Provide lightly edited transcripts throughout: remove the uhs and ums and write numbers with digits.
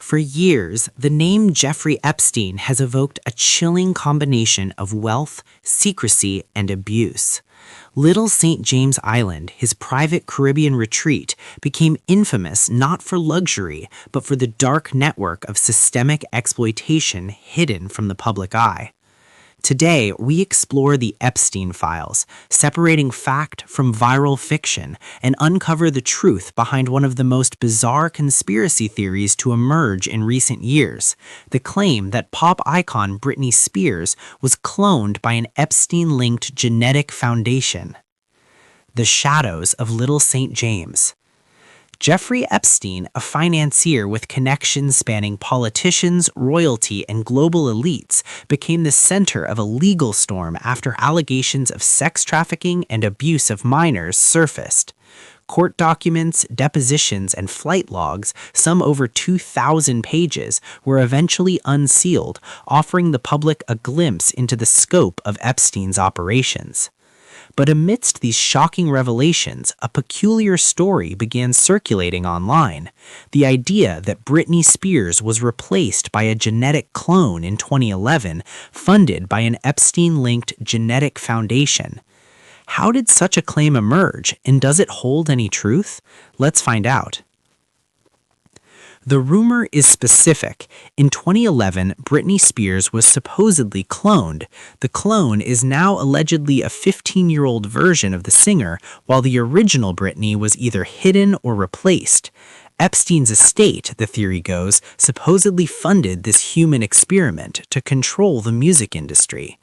For years, the name Jeffrey Epstein has evoked a chilling combination of wealth, secrecy, and abuse. Little St. James Island, his private Caribbean retreat, became infamous not for luxury, but for the dark network of systemic exploitation hidden from the public eye. Today, we explore the Epstein files, separating fact from viral fiction, and uncover the truth behind one of the most bizarre conspiracy theories to emerge in recent years, the claim that pop icon Britney Spears was cloned by an Epstein-linked genetic foundation. The shadows of Little St. James. Jeffrey Epstein, a financier with connections spanning politicians, royalty, and global elites, became the center of a legal storm after allegations of sex trafficking and abuse of minors surfaced. Court documents, depositions, and flight logs, some over 2,000 pages, were eventually unsealed, offering the public a glimpse into the scope of Epstein's operations. But amidst these shocking revelations, a peculiar story began circulating online. The idea that Britney Spears was replaced by a genetic clone in 2011, funded by an Epstein-linked genetic foundation. How did such a claim emerge, and does it hold any truth? Let's find out. The rumor is specific. In 2011, Britney Spears was supposedly cloned. The clone is now allegedly a 15-year-old version of the singer, while the original Britney was either hidden or replaced. Epstein's estate, the theory goes, supposedly funded this human experiment to control the music industry.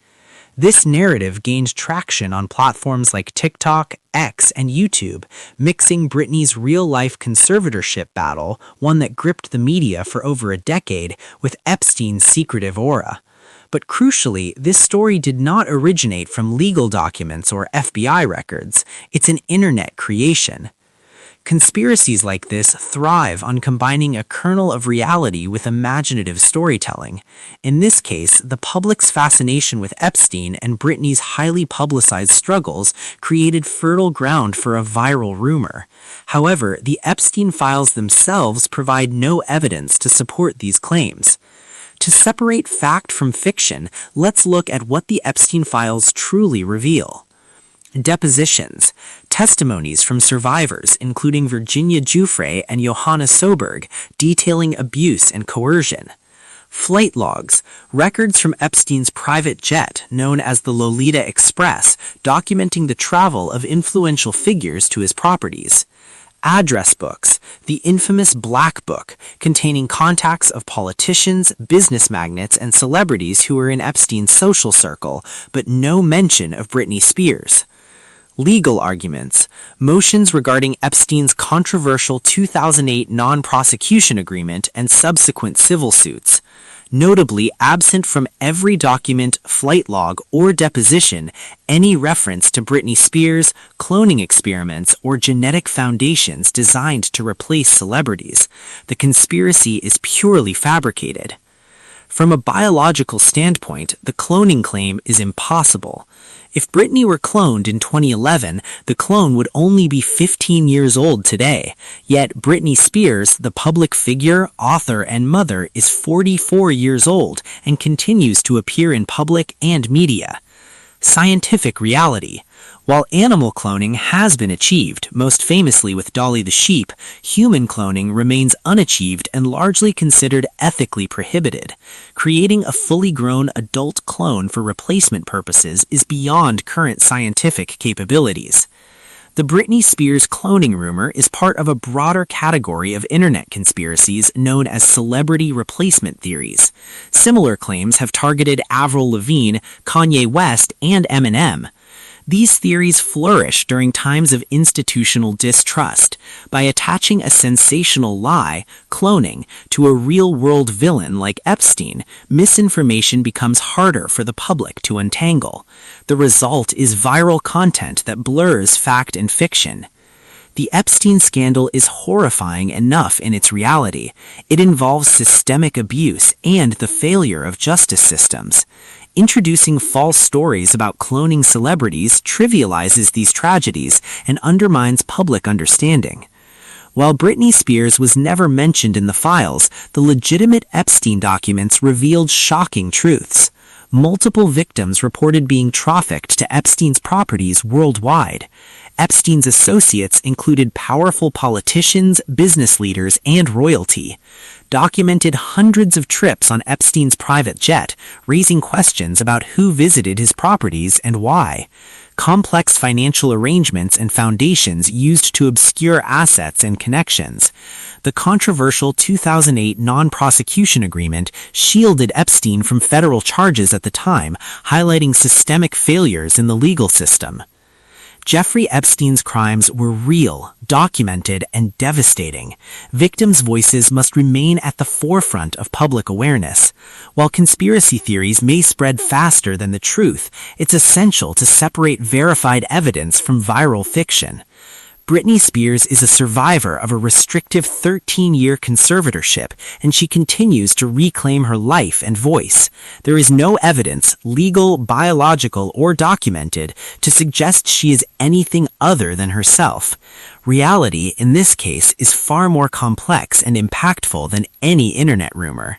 This narrative gained traction on platforms like TikTok, X, and YouTube, mixing Britney's real-life conservatorship battle, one that gripped the media for over a decade, with Epstein's secretive aura. But crucially, this story did not originate from legal documents or FBI records. It's an internet creation. Conspiracies like this thrive on combining a kernel of reality with imaginative storytelling. In this case, the public's fascination with Epstein and Britney's highly publicized struggles created fertile ground for a viral rumor. However, the Epstein files themselves provide no evidence to support these claims. To separate fact from fiction, let's look at what the Epstein files truly reveal. Depositions. Testimonies from survivors, including Virginia Giuffre and Johanna Soberg, detailing abuse and coercion. Flight logs. Records from Epstein's private jet, known as the Lolita Express, documenting the travel of influential figures to his properties. Address books, the infamous Black Book, containing contacts of politicians, business magnates, and celebrities who were in Epstein's social circle, but no mention of Britney Spears. Legal arguments, motions regarding Epstein's controversial 2008 non-prosecution agreement and subsequent civil suits. Notably absent from every document, flight log, or deposition, any reference to Britney Spears, cloning experiments, or genetic foundations designed to replace celebrities. The conspiracy is purely fabricated. From a biological standpoint, the cloning claim is impossible. If Britney were cloned in 2011, the clone would only be 15 years old today. Yet Britney Spears, the public figure, author, and mother, is 44 years old and continues to appear in public and media. Scientific reality. While animal cloning has been achieved, most famously with Dolly the sheep, human cloning remains unachieved and largely considered ethically prohibited. Creating a fully grown adult clone for replacement purposes is beyond current scientific capabilities. The Britney Spears cloning rumor is part of a broader category of internet conspiracies known as celebrity replacement theories. Similar claims have targeted Avril Lavigne, Kanye West, and Eminem. These theories flourish during times of institutional distrust. By attaching a sensational lie, cloning, to a real-world villain like Epstein, misinformation becomes harder for the public to untangle. The result is viral content that blurs fact and fiction. The Epstein scandal is horrifying enough in its reality. It involves systemic abuse and the failure of justice systems. Introducing false stories about cloning celebrities trivializes these tragedies and undermines public understanding. While Britney Spears was never mentioned in the files, the legitimate Epstein documents revealed shocking truths. Multiple victims reported being trafficked to Epstein's properties worldwide. Epstein's associates included powerful politicians, business leaders, and royalty. Documented hundreds of trips on Epstein's private jet, raising questions about who visited his properties and why. Complex financial arrangements and foundations used to obscure assets and connections. The controversial 2008 non-prosecution agreement shielded Epstein from federal charges at the time, highlighting systemic failures in the legal system. Jeffrey Epstein's crimes were real, documented, and devastating. Victims' voices must remain at the forefront of public awareness. While conspiracy theories may spread faster than the truth, it's essential to separate verified evidence from viral fiction. Britney Spears is a survivor of a restrictive 13-year conservatorship, and she continues to reclaim her life and voice. There is no evidence, legal, biological, or documented, to suggest she is anything other than herself. Reality, in this case, is far more complex and impactful than any internet rumor.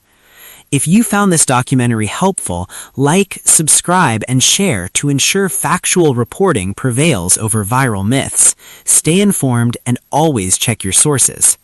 If you found this documentary helpful, like, subscribe, and share to ensure factual reporting prevails over viral myths. Stay informed and always check your sources.